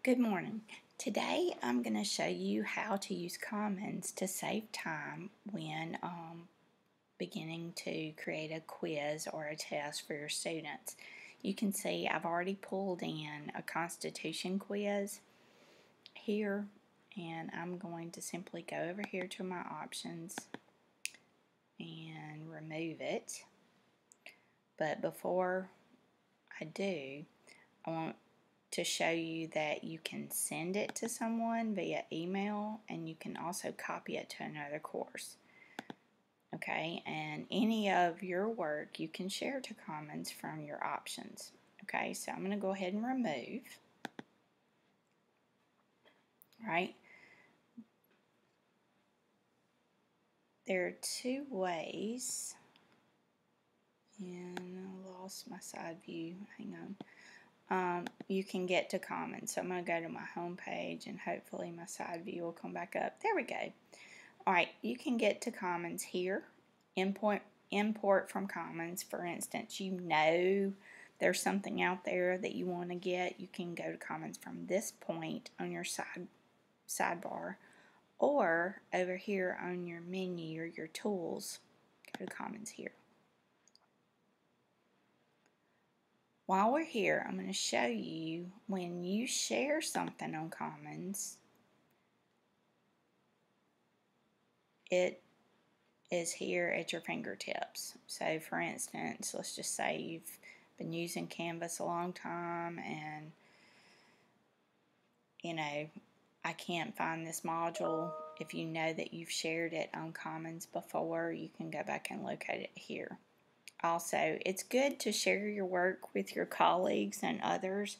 Good morning. Today I'm going to show you how to use Commons to save time when beginning to create a quiz or a test for your students. You can see I've already pulled in a Constitution quiz here, and I'm going to simply go over here to my options and remove it. But before I do, I want to show you that you can send it to someone via email, and you can also copy it to another course. Okay, and any of your work you can share to Commons from your options. Okay, so I'm going to go ahead and remove. Right, there are two ways, and I lost my side view. Hang on. You can get to Commons. So I'm going to go to my home page, and hopefully my side view will come back up. There we go. Alright, you can get to Commons here. Import from Commons. For instance, you know there's something out there that you want to get. You can go to Commons from this point on your sidebar, or over here on your menu or your tools, go to Commons here. While we're here, I'm going to show you when you share something on Commons, it is here at your fingertips. So for instance, let's just say you've been using Canvas a long time, and I can't find this module. If you know that you've shared it on Commons before, you can go back and locate it here. Also, it's good to share your work with your colleagues and others.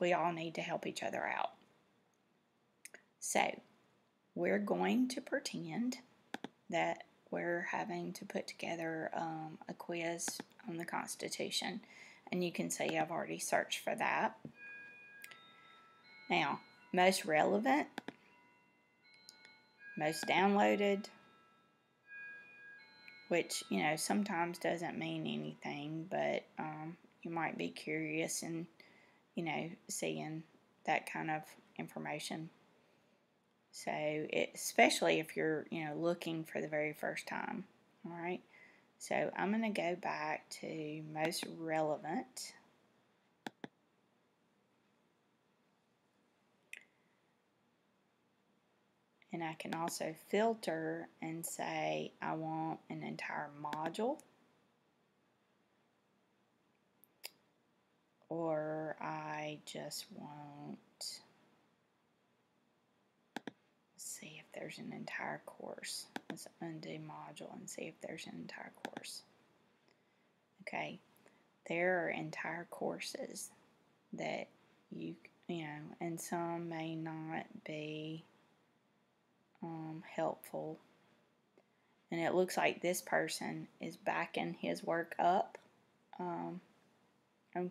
We all need to help each other out. So we're going to pretend that we're having to put together a quiz on the Constitution, and you can see I've already searched for that. Now, most relevant, most downloaded, which sometimes doesn't mean anything, but you might be curious and seeing that kind of information. So especially if you're looking for the very first time. All right, so I'm going to go back to most relevant, and I can also filter and say I want an entire module, or I just want, see if there's an entire course. Let's undo module and see if there's an entire course. Okay, there are entire courses that and some may not be helpful. And it looks like this person is backing his work up on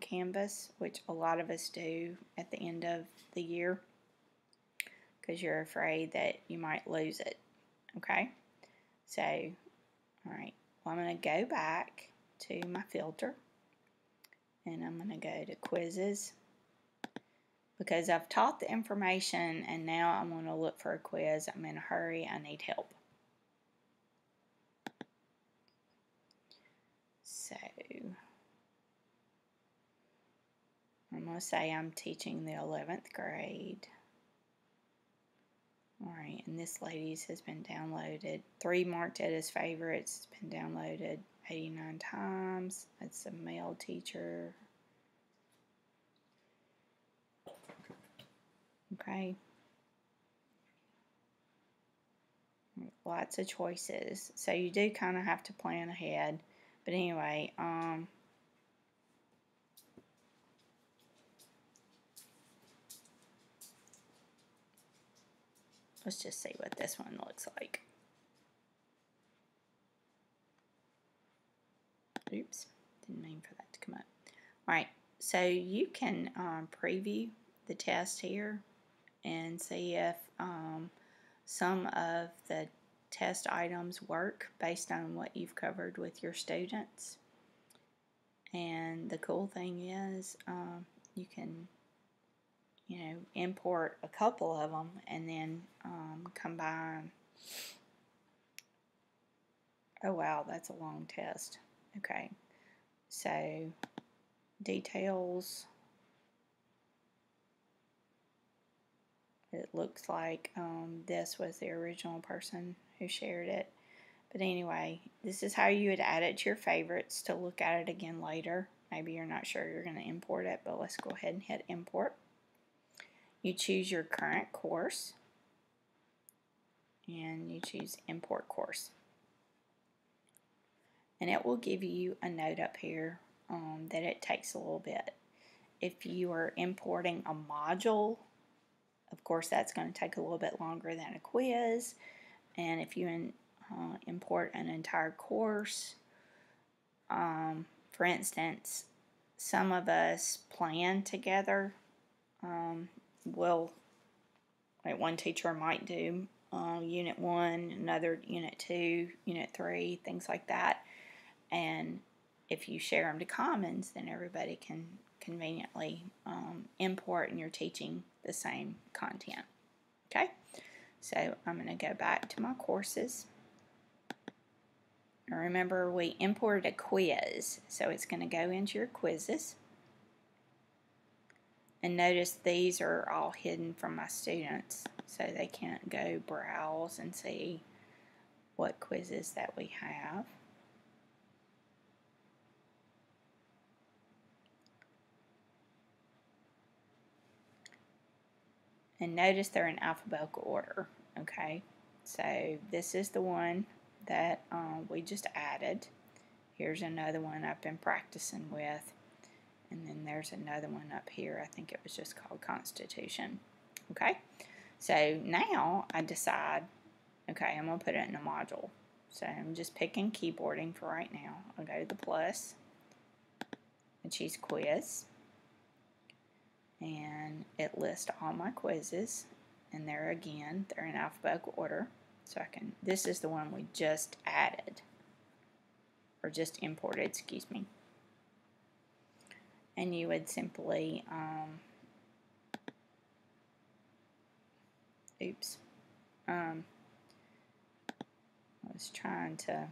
Canvas, which a lot of us do at the end of the year, because you're afraid that you might lose it. Okay, so alright, well, I'm going to go back to my filter, and I'm going to go to quizzes, because I've taught the information and now I'm going to look for a quiz. I'm in a hurry, I need help. So I'm going to say I'm teaching the 11th grade. Alright, and this lady's has been downloaded. 3 marked it as favorites. It's been downloaded 89 times. It's a male teacher. Okay. Lots of choices. So you do kind of have to plan ahead. But anyway, let's just see what this one looks like. Oops, didn't mean for that to come up. Alright, so you can preview the test here and see if some of the test items work based on what you've covered with your students. And the cool thing is you can import a couple of them and then combine. Oh wow, that's a long test. Okay, so details. It looks like this was the original person who shared it. But anyway, this is how you would add it to your favorites to look at it again later. Maybe you're not sure you're going to import it, but let's go ahead and hit import. You choose your current course, and you choose import course. And it will give you a note up here that it takes a little bit. If you are importing a module, of course that's going to take a little bit longer than a quiz. And if you import an entire course, for instance, some of us plan together. Like one teacher might do Unit 1, another Unit 2, Unit 3, things like that. And if you share them to Commons, then everybody can conveniently import and you're teaching the same content. Okay, so I'm going to go back to my courses. Now remember, we imported a quiz, so it's going to go into your quizzes. And notice these are all hidden from my students, so they can't go browse and see what quizzes that we have. And notice they're in alphabetical order, okay? So this is the one that we just added. Here's another one I've been practicing with. And then there's another one up here. I think it was just called Constitution. Okay, so now I decide, okay, I'm going to put it in a module. So I'm just picking keyboarding for right now. I'll go to the plus and choose quiz. And it lists all my quizzes. And there again, they're in alphabetical order. So I can, this is the one we just added. Or just imported, excuse me. And you would simply, I was trying to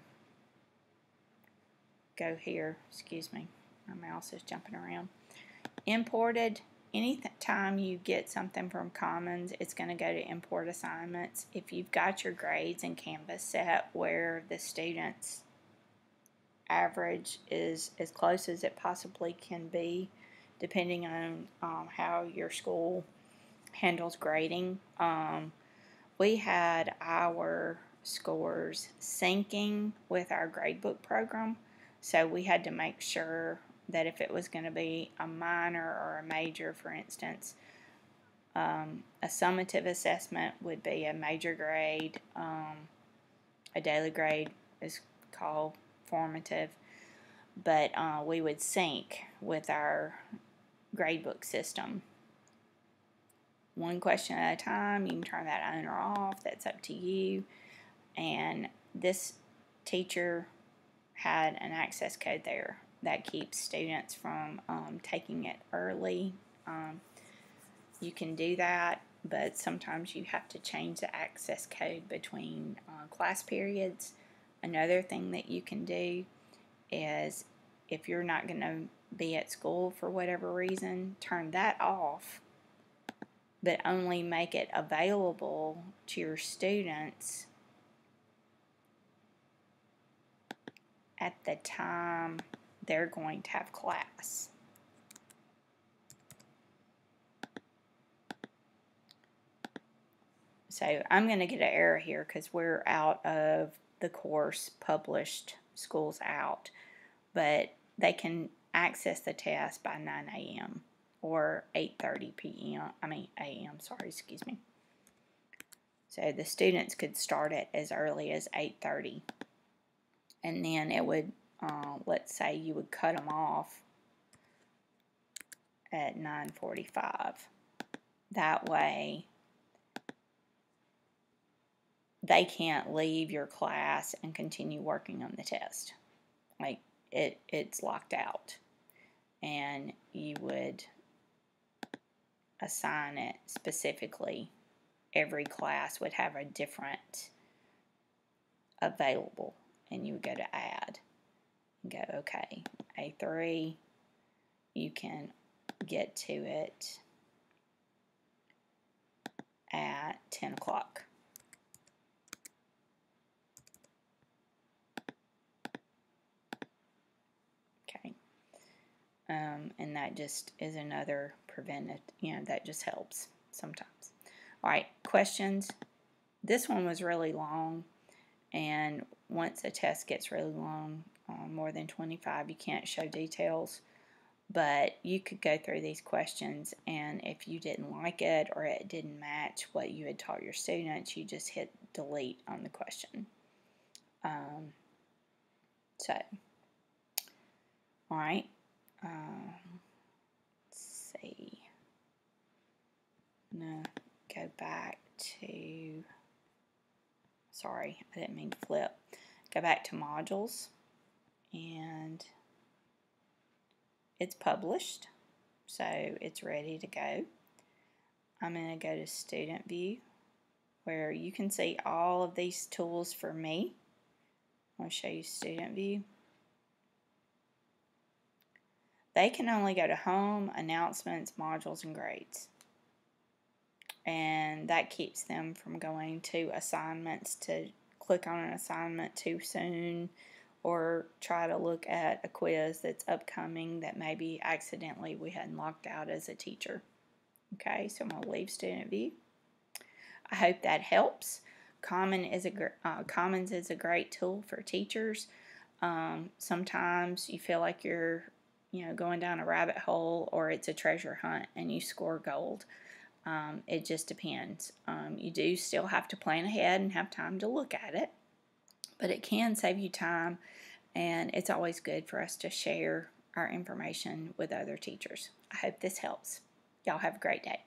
go here, excuse me, my mouse is jumping around. Imported, anytime you get something from Commons, it's going to go to import assignments. If you've got your grades in Canvas set where the students' average is as close as it possibly can be, depending on how your school handles grading. We had our scores syncing with our gradebook program, so we had to make sure that if it was going to be a minor or a major, for instance, a summative assessment would be a major grade, a daily grade is called formative, but we would sync with our gradebook system. One question at a time. You can turn that on or off. That's up to you. And this teacher had an access code there that keeps students from taking it early. You can do that, but sometimes you have to change the access code between class periods. Another thing that you can do is if you're not going to be at school for whatever reason, turn that off, but only make it available to your students at the time they're going to have class. So I'm going to get an error here because we're out of the course published schools out, but they can access the test by 9 a.m. or 8:30 p.m. a.m. Sorry, excuse me. So the students could start it as early as 8:30, and then it would, let's say you would cut them off at 9:45. That way they can't leave your class and continue working on the test. Like it's locked out. And you would assign it specifically. Every class would have a different available, and you would go to add and go, okay, A3, you can get to it at 10 o'clock. Okay. And that just is another preventive, that just helps sometimes. All right, questions. This one was really long, and once a test gets really long, more than 25, you can't show details. But you could go through these questions, and if you didn't like it or it didn't match what you had taught your students, you just hit delete on the question. All right. Let's see. I'm going to go back to, sorry, I didn't mean to flip. Go back to modules, and it's published, so it's ready to go. I'm going to go to Student View, where you can see all of these tools for me. I'll show you Student View. They can only go to Home, Announcements, Modules, and Grades. And that keeps them from going to assignments to click on an assignment too soon, or try to look at a quiz that's upcoming that maybe accidentally we hadn't locked out as a teacher. Okay, so I'm going to leave Student View. I hope that helps. Commons is a great tool for teachers. Sometimes you feel like you're going down a rabbit hole, or it's a treasure hunt and you score gold. It just depends. You do still have to plan ahead and have time to look at it, but it can save you time, and it's always good for us to share our information with other teachers. I hope this helps. Y'all have a great day.